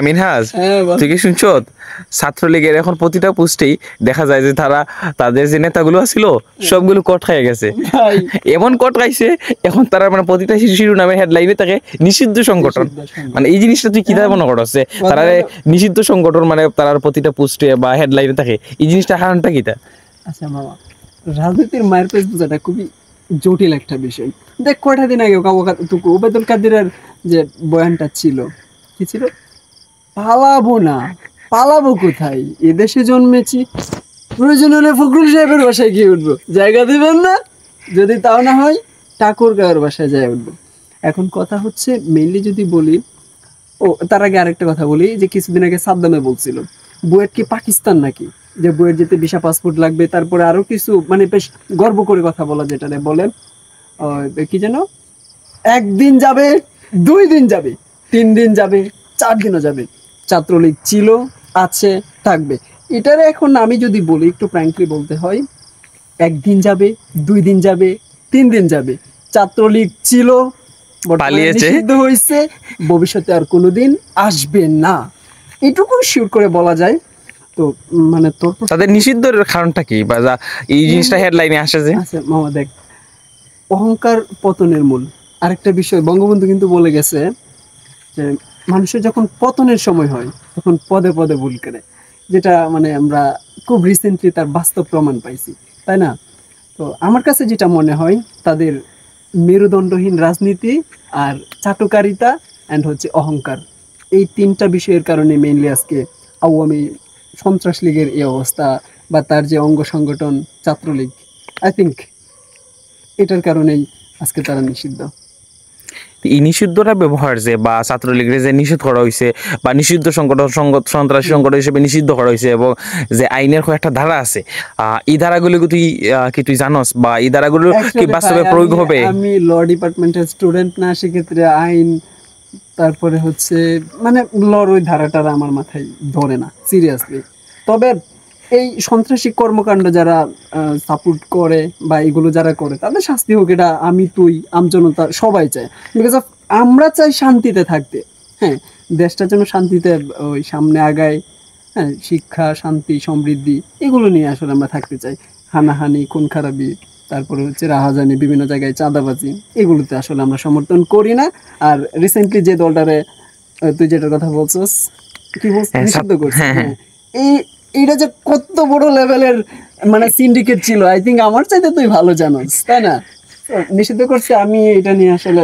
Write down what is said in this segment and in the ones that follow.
মিনহাজ, তুই কি শুনছ? ছাত্রলীগের এখন প্রতিটা পোস্টেই দেখা যায় যে তারা তাদের যে নেতাগুলো আছিল সবগুলো কট খাইয়ে গেছে। এমন কট খাইছে এখন তারা মানে প্রতিটা শিরোনামের হেডলাইনে থাকে নিষিদ্ধ সংগঠন। মানে এই জিনিসটা তুই কিভাবে মনে করছে তারা নিষিদ্ধ সংগঠন মানে তার প্রতিটা পোস্টে বা হেডলাইনে থাকে, এই জিনিসটা কারণটা কিটা? আচ্ছা মামা, রাজনীতির মায়ের পেজ বোঝাটা খুবই জটিল একটা বিষয়। দেখ কয়টা দিন আগে ওবায়দুল কাদেরের যে বয়ানটা ছিল, কি ছিল? পালাবো না, পালাবো কোথায়, এদেশে জন্মেছি, প্রয়োজন হলে ফখরুল সাহেবের বাসায় গিয়ে উঠবো, জায়গা দিবেন না, যদি তাও না হয় ঠাকুর গাঁয়ের বাসায় যায় উঠবো। এখন কথা হচ্ছে মেইনলি যদি বলি, তার আগে আরেকটা কথা বলি যে কিছুদিন আগে সাদ্দামে বলছিল বুয়েট কি পাকিস্তান নাকি, যে বুয়েট যেতে ভিসা পাসপোর্ট লাগবে, তারপরে আরো কিছু মানে বেশ গর্ব করে কথা বলা, যেটা বলে কি যেন, একদিন যাবে, 2 দিন যাবে, 3 দিন যাবে, 4 দিনও যাবে, ছাত্রলীগ ছিল, আছে, থাকবে। এটারে এখন আমি যদি বলি, একটু ফ্র্যাঙ্কলি বলতে হয়, 1 দিন যাবে, 2 দিন যাবে, 3 দিন যাবে, ছাত্রলীগ ছিল, নিষিদ্ধ হয়েছে, ভবিষ্যতে আর কোনোদিন আসবে না, এটুকু শিওর করে বলা যায়। তো মানে তোর তাদের নিষিদ্ধের কারণটা কি, বা এই জিনিসটা হেডলাইনে আসে যে? আচ্ছা মামা দেখ, অহংকার পতনের মূল। আরেকটা বিষয় বঙ্গবন্ধু কিন্তু বলে গেছে যে মানুষের যখন পতনের সময় হয় তখন পদে পদে ভুল করে, যেটা মানে আমরা খুব রিসেন্টলি তার বাস্তব প্রমাণ পাইছি, তাই না? তো আমার কাছে যেটা মনে হয়, তাদের মেরুদণ্ডহীন রাজনীতি আর চাটুকারিতা অ্যান্ড হচ্ছে অহংকার, এই 3টা বিষয়ের কারণে মেইনলি আজকে আওয়ামী সন্ত্রাস লীগের এই অবস্থা, বা তার যে অঙ্গ সংগঠন ছাত্রলীগ, আই থিঙ্ক এটার কারণেই আজকে তারা নিষিদ্ধ। এই নিষিদ্ধটা ব্যবহার যে বা ছাত্রলীগের যে নিষিদ্ধ করা হয়েছে বা নিষিদ্ধ সংগঠন সন্ত্রাসী সংগঠন হিসেবে নিষিদ্ধ করা হয়েছে, এবং যে আইনের কয়েকটা ধারা আছে, এই ধারাগুলো তুই জানোস, বা এই ধারাগুলো কি বাস্তবে প্রয়োগ হবে? আমি ল ডিপার্টমেন্টের স্টুডেন্ট না, সেক্ষেত্রে আইন, তারপরে হচ্ছে মানে লর ওই ধারাটা আমার মাথায় ধরে না সিরিয়াসলি। তবে এই সন্ত্রাসী কর্মকাণ্ড যারা সাপোর্ট করে বা এগুলো যারা করে তাদের শাস্তি হোক, এটা আমি, তুই, আমজনতা সবাই চায়। বিকজ অফ আমরা চাই শান্তিতে থাকতে, হ্যাঁ, দেশটা যেন শান্তিতে ওই সামনে আগায়, হ্যাঁ, শিক্ষা, শান্তি, সমৃদ্ধি এগুলো নিয়ে আসলে আমরা থাকতে চাই। হানাহানি, খুন খারাপি, তারপরে হচ্ছে রাহাজানি, বিভিন্ন জায়গায় চাঁদাবাজি, এগুলোতে আসলে আমরা সমর্থন করি না। আর রিসেন্টলি যে দলটারে তুই যেটার কথা বলছস, কি বলছিস, নিষিদ্ধ করছিস, এইটা যে কত বড় লেভেলের মানে সিন্ডিকেট ছিল, আই থিঙ্ক আমার চাইতে তুই ভালো জানোস, তাই না? নিষিদ্ধ করছে, আমি এটা নিয়ে আসলে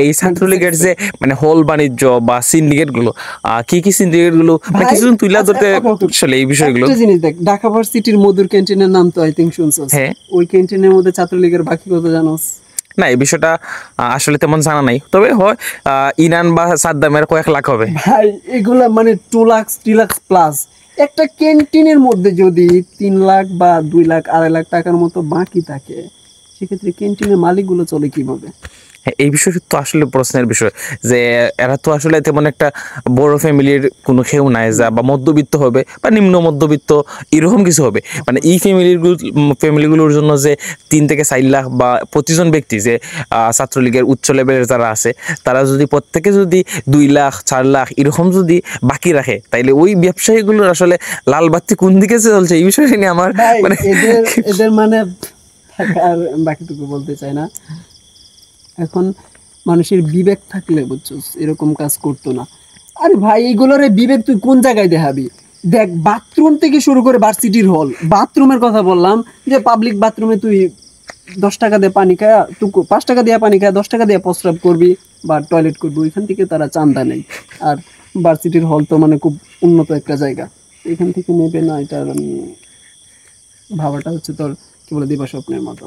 এই ছাত্রলীগের যে মানে হোল বাণিজ্য বা সিন্ডিকেট গুলো, কি সিন্ডিকেট গুলো কিছুদিন তুইলা ধরতে আসলে এই বিষয়গুলো। একটা জিনিস দেখ, ঢাকা ভার্সিটির মধুর ক্যান্টিনের নাম তো আই থিঙ্ক শুনছস, ওই ক্যান্টিনের মধ্যে ছাত্রলীগের বাকি কত জানোস? না, এই বিষয়টা আসলে তেমন জানা নাই, তবে হয় ইনান বা সাদ্দামের কয়েক লাখ হবে ভাই, এগুলা মানে 2 লাখ 3 লাখ প্লাস। একটা ক্যান্টিনের মধ্যে যদি 3 লাখ বা 2 লাখ 2.5 লাখ টাকার মতো বাকি থাকে, সেক্ষেত্রে ক্যান্টিনের মালিকগুলো চলে কিভাবে? এই বিষয়টা তো আসলে প্রশ্নের বিষয়, যে এরা তো আসলে তেমন একটা বড় ফ্যামিলির কোনো কেউ নাই, যা বা মধ্যবিত্ত হবে বা নিম্ন মধ্যবিত্ত এরকম কিছু হবে। মানে এই ফ্যামিলিগুলোর জন্য যে 3 থেকে 4 লাখ বা 25 জন ব্যক্তি যে ছাত্রলীগের উচ্চ লেভেলের যারা আছে, তারা যদি প্রত্যেকে যদি 2 লাখ 4 লাখ এরকম যদি বাকি রাখে, তাইলে ওই ব্যবসায়ীগুলোর আসলে লাল বাতি কোন দিকে চলছে এই বিষয়টা নিয়ে আমার মানে এদের মানে আর বাকিটুকু বলতে চাই না। এখন মানুষের বিবেক থাকলে বুঝছস এরকম কাজ করতো না। আরে ভাই, এইগুলোর বিবেক তুই কোন জায়গায় দেখাবি? দেখ, বাথরুম থেকে শুরু করে ভার্সিটির হল, বাথরুমের কথা বললাম, যে পাবলিক বাথরুমে তুই 10 টাকা দিয়ে পানি খায়, তুই 5 টাকা দিয়ে পানি খায় 10 টাকা দিয়ে প্রস্রাব করবি বা টয়লেট করবি, ওইখান থেকে তারা চান্দা নেই। আর ভার্সিটির হল তো মানে খুব উন্নত একটা জায়গা, এখান থেকে নেবে না, এটা ভাবাটা হচ্ছে তোর কি বলে দিবা স্বপ্নের মতো।